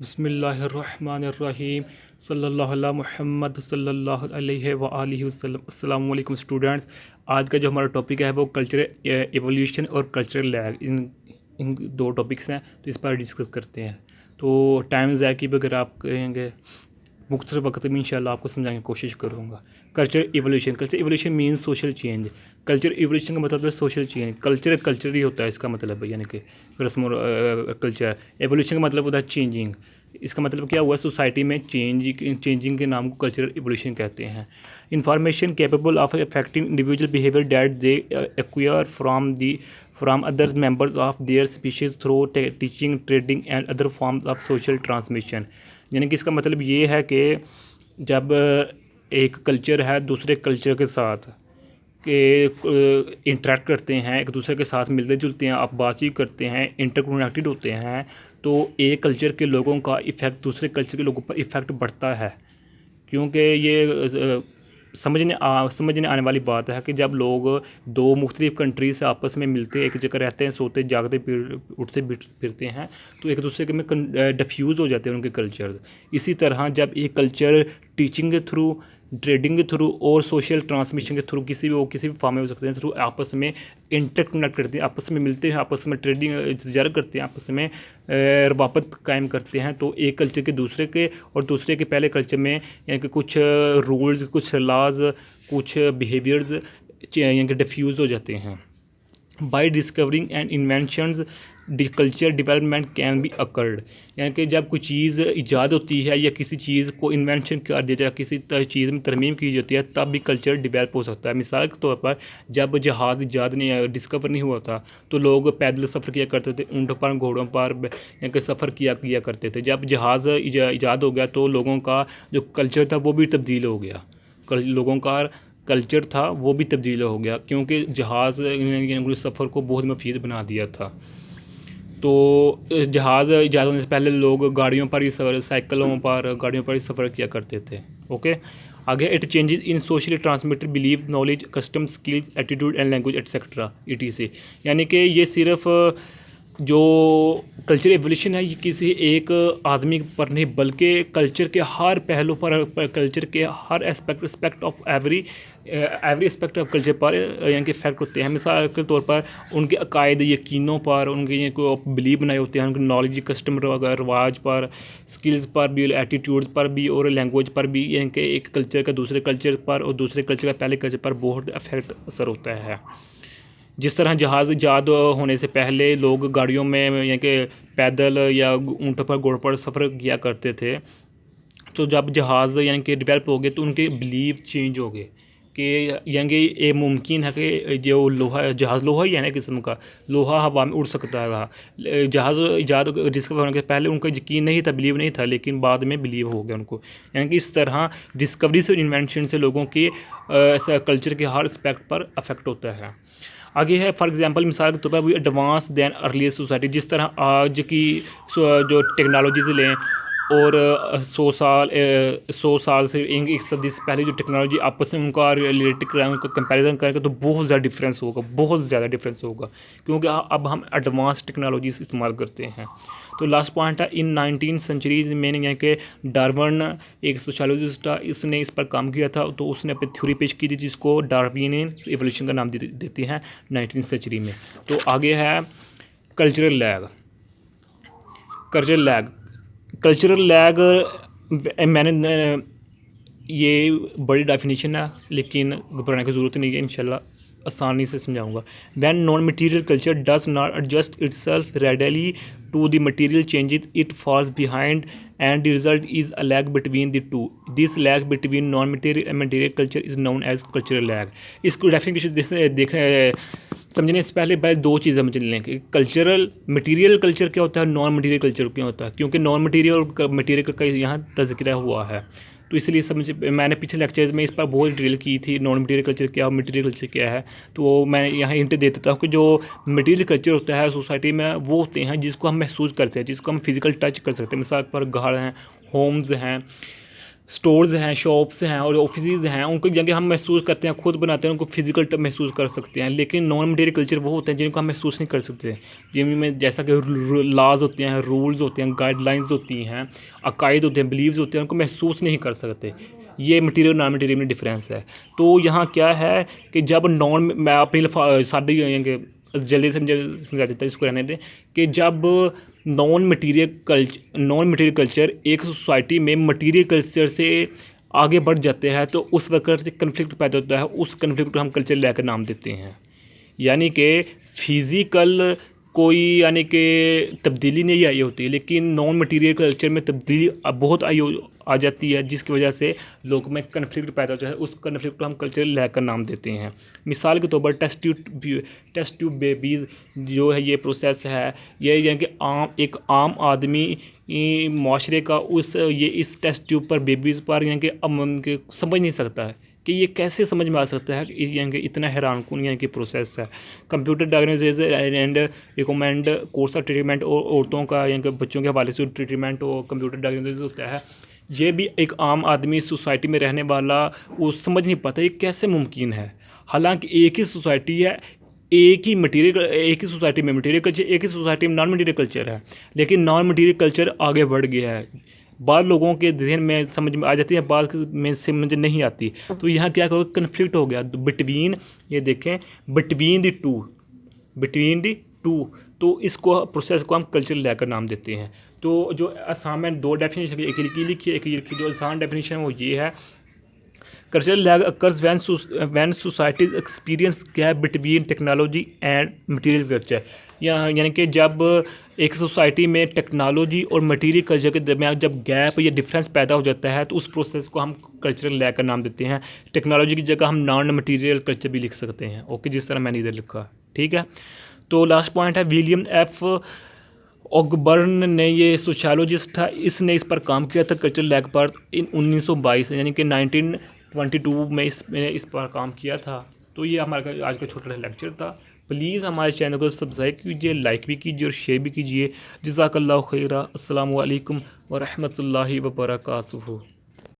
बिस्मिल्लाहिर्रहमानिर्रहीम सल्लल्लाहु अला मुहम्मद सल्लल्लाहु अलैहि व आलिहि वसल्लम। अस्सलामु अलैकुम स्टूडेंट्स। आज का जो हमारा टॉपिक है वो कल्चरल एवोल्यूशन और कल्चरल लैग, इन दो टॉपिक्स हैं, तो इस पर डिस्कस करते हैं। तो टाइम ज़ाया की बगैर आप कहेंगे मुख्तसर वक्त में इंशाल्लाह आपको समझाने की कोशिश करूँगा। Culture evolution means social change. Culture evolution का मतलब है सोशल चेंज। कल्चर ही होता है इसका मतलब है, यानी कि रस्म और कल्चर। एवोल्यूशन का मतलब होता है चेंजिंग। इसका मतलब क्या हुआ, सोसाइटी में चेंजिंग के नाम को कल्चरल एवोल्यूशन कहते हैं। Information capable of affecting individual behaviour that they acquire from other members of their species through teaching, trading and other forms of social transmission. यानी कि इसका मतलब ये है कि जब एक कल्चर है दूसरे कल्चर के साथ के इंटरेक्ट करते हैं, एक दूसरे के साथ मिलते जुलते हैं, आप बातचीत करते हैं, इंटरकनेक्टेड होते हैं, तो एक कल्चर के लोगों का इफ़ेक्ट दूसरे कल्चर के लोगों पर इफ़ेक्ट बढ़ता है। क्योंकि ये समझने आने वाली बात है कि जब लोग दो मुख्तलिफ़ कंट्रीज से आपस में मिलते, एक जगह रहते हैं, सोते जागते उठते फिरते हैं, तो एक दूसरे के में डिफ्यूज़ हो जाते हैं उनके कल्चर। इसी तरह जब एक कल्चर टीचिंग के थ्रू, ट्रेडिंग के थ्रू और सोशल ट्रांसमिशन के थ्रू किसी भी फॉर्म में हो सकते हैं, थ्रू आपस में इंटरकनेक्ट करते हैं, आपस में मिलते हैं, आपस में ट्रेडिंग तजारत करते हैं, आपस में रवाबत कायम करते हैं, तो एक कल्चर के दूसरे के और दूसरे के पहले कल्चर में यानी कि कुछ रूल्स, कुछ लाज, कुछ बिहेवियर्स यानी कि डिफ्यूज़ हो जाते हैं। By discovering and inventions culture development can be occurred. यानी कि जब कोई चीज़ ईजाद होती है या किसी चीज़ को इन्वेंशन कर दिया जाए, किसी चीज़ में तरमीम की जाती है, तब भी कल्चर डेवलप हो सकता है। मिसाल के तौर पर जब जहाज़ ईजाद नहीं, डिस्कवर नहीं हुआ था, तो लोग पैदल सफ़र किया करते थे, ऊँटों पर, घोड़ों पर यानी कि सफ़र किया करते थे। जब जहाज़ ईजाद हो गया तो लोगों का जो कल्चर था वो भी तब्दील हो गया। लोगों का कल्चर था वो भी तब्दील हो गया, क्योंकि जहाज़ सफ़र को बहुत मुफीद बना दिया था। तो जहाज़ ईजाद होने से पहले लोग गाड़ियों पर ही साइकिलों पर, गाड़ियों पर ही सफ़र किया करते थे। ओके, आगे it changes in socially transmitted believe, knowledge, custom, skills, attitude and language etcetera ETC। यानी कि ये सिर्फ जो कल्चर एवोल्यूशन है ये किसी एक आदमी पर नहीं, बल्कि कल्चर के हर पहलू पर कल्चर के हर aspect of every aspect of culture पर यानी कि इफेक्ट होते हैं। मिसाल के तौर पर उनके अकायद, यकीनों पर, उनके कोई बिलीव बनाए होते हैं, उनके नॉलेज, कस्टम, रवाज पर, स्किल्स पर भी, एटीट्यूड्स पर भी और लैंग्वेज पर भी, यानी कि एक कल्चर का दूसरे कल्चर पर और दूसरे कल्चर का पहले कल्चर पर बहुत अफेक्ट असर होता है। जिस तरह जहाज़ ईजाद होने से पहले लोग गाड़ियों में यानी कि पैदल या ऊँट पर, घोड़ों पर सफ़र किया करते थे, तो जब जहाज़ यानी कि डेवलप हो गए तो उनके बिलीव चेंज हो गए कि यानी कि ये मुमकिन है कि जो जहाज़ लोहा ही है ना किस्म का, लोहा हवा में उड़ सकता है। जहाज़ ईजाद डिस्कवर होने के पहले उनका यकीन नहीं था, बिलीव नहीं था, लेकिन बाद में बिलीव हो गया उनको। यानी कि इस तरह डिस्कवरी से, इन्वेंशन से लोगों के कल्चर के हर एस्पेक्ट पर अफेक्ट होता है। आगे है फॉर एग्जांपल, मिसाल के तौर पर we advance than earlier society. जिस तरह आज की जो टेक्नोलॉजीज़ लें और 100 साल से, एक सदी से पहले जो टेक्नोलॉजी आपस में उनका रिलेटेड करें, उनका कंपैरिजन करेंगे तो बहुत ज़्यादा डिफरेंस होगा, बहुत ज़्यादा डिफरेंस होगा, क्योंकि अब हम एडवांस टेक्नोलॉजीज इस्तेमाल करते हैं। तो लास्ट पॉइंट है, इन 19th सेंचुरी में यानी कि डार्विन एक सोशोलॉजिस्ट था, इसने इस पर काम किया था, तो उसने अपनी थ्योरी पेश की थी जिसको डार्विनियन एवोल्यूशन का नाम देते हैं 19th सेंचुरी में। तो आगे है कल्चरल लैग। कल्चरल लैग मैंने ये बड़ी डेफिनेशन है, लेकिन घबराने की ज़रूरत नहीं है, इंशाल्लाह आसानी से समझाऊंगा। When non material culture does not adjust itself readily to the material changes it falls behind and the result is a lag between the two. This lag between non material and material culture is known as cultural lag. इसको definition समझने से पहले दो चीज़ें समझ लें कि cultural material culture क्या होता है, नॉन मटीरियल कल्चर क्या होता है, क्योंकि नॉन मटीरियल और मटीरियल का यहाँ तज़किरा हुआ है। तो इसलिए समझ, मैंने पिछले लेक्चर्स में इस पर बहुत ड्रिल की थी, नॉन मटीरियल कल्चर क्या है, मटीरियल कल्चर क्या है। तो मैं यहाँ हिंट दे देता हूँ कि जो मटीरियल कल्चर होता है सोसाइटी में, वो होते हैं जिसको हम महसूस करते हैं, जिसको हम फिज़िकल टच कर सकते हैं। मिसाल पर घर हैं, होम्स हैं, स्टोर्स हैं, शॉप्स हैं और ऑफिस हैं, उनको जगह हम महसूस करते हैं, खुद बनाते हैं, उनको फिजिकल महसूस कर सकते हैं। लेकिन नॉन मटेरियल कल्चर वो होते हैं जिनको हम महसूस नहीं कर सकते, जिनमें जैसा कि लाज होते हैं, रूल्स होते हैं, गाइडलाइंस होती हैं, अकायद होते हैं, बिलीव्स होते हैं, उनको महसूस नहीं कर सकते। ये मटेरियल नॉन मटेरियल में डिफरेंस है। तो यहाँ क्या है कि जब नॉन, मैं अपनी साड़ी जल्दी समझा देता हूँ, इसको रहने दें, कि जब नॉन मटेरियल कल्चर एक सोसाइटी में मटेरियल कल्चर से आगे बढ़ जाते हैं तो उस वक्त कन्फ्लिक्ट पैदा होता है। उस कन्फ्लिक्ट को हम कल्चर लैग का नाम देते हैं। यानी कि फिज़िकल कोई यानी कि तब्दीली नहीं आई होती है, लेकिन नॉन मटेरियल कल्चर में तब्दीली बहुत आ जाती है, जिसकी वजह से लोगों में कन्फ्लिक्ट पैदा हो जाता है। उस कन्फ्लिक्ट को हम कल्चरल लैग का नाम देते हैं। मिसाल के तौर पर टेस्ट ट्यूब बेबीज़ जो है, ये प्रोसेस है, ये यानी कि एक आम आदमी माशरे का इस टेस्ट ट्यूब पर बेबीज़ पर यानी कि समझ नहीं सकता है कि ये कैसे समझ में आ सकता है कि यानी कि इतना हैरान कौन यानी कि प्रोसेस है। Computer diagnosis and recommend course of treatment, और औरतों का यानी कि बच्चों के हवाले से ट्रीटमेंट और कंप्यूटर डायग्नोसिस होता है। ये भी एक आम आदमी सोसाइटी में रहने वाला वो समझ नहीं पाता ये कैसे मुमकिन है। हालांकि एक ही सोसाइटी है, एक ही सोसाइटी में मटेरियल कल्चर, एक ही सोसाइटी में नॉन मटेरियल कल्चर है, लेकिन नॉन मटेरियल कल्चर आगे बढ़ गया है। बाद लोगों के जहन में समझ में आ जाती है, बाद में समझ नहीं आती। तो यहाँ क्या करो, कन्फ्लिक्ट हो गया बिटवीन, ये देखें, बिटवीन दी टू। तो इसको प्रोसेस को हम कल्चर लैग का नाम देते हैं। तो जो आसान में दो डेफिनेशन, एक लिखी एक ये लिखी। जो आसान डेफिनेशन वो ये है, cultural lag occurs when societies experience gap between technology and material culture. यानी कि जब एक सोसाइटी में टेक्नोलॉजी और मटेरियल कल्चर के दरमियान जब गैप या डिफरेंस पैदा हो जाता है तो उस प्रोसेस को हम कल्चरल लैग का नाम देते हैं। टेक्नोलॉजी की जगह हम नॉन मटेरियल कल्चर भी लिख सकते हैं। ओके, जिस तरह मैंने इधर लिखा, ठीक है। तो लास्ट पॉइंट है, विलियम एफ ऑगबर्न ने, ये सोशियोलॉजिस्ट था, इसने इस पर काम किया था कल्चरल लैग पर इन 1922 यानी कि 1922 में इस पर काम किया था। तो ये हमारा आज का छोटा सा लेक्चर था। प्लीज़ हमारे चैनल को सब्सक्राइब कीजिए, लाइक भी कीजिए और शेयर भी कीजिए। जज़ाकल्लाहु खैरा। अस्सलामु अलैकुम व रहमतुल्लाहि व बरकातुहू।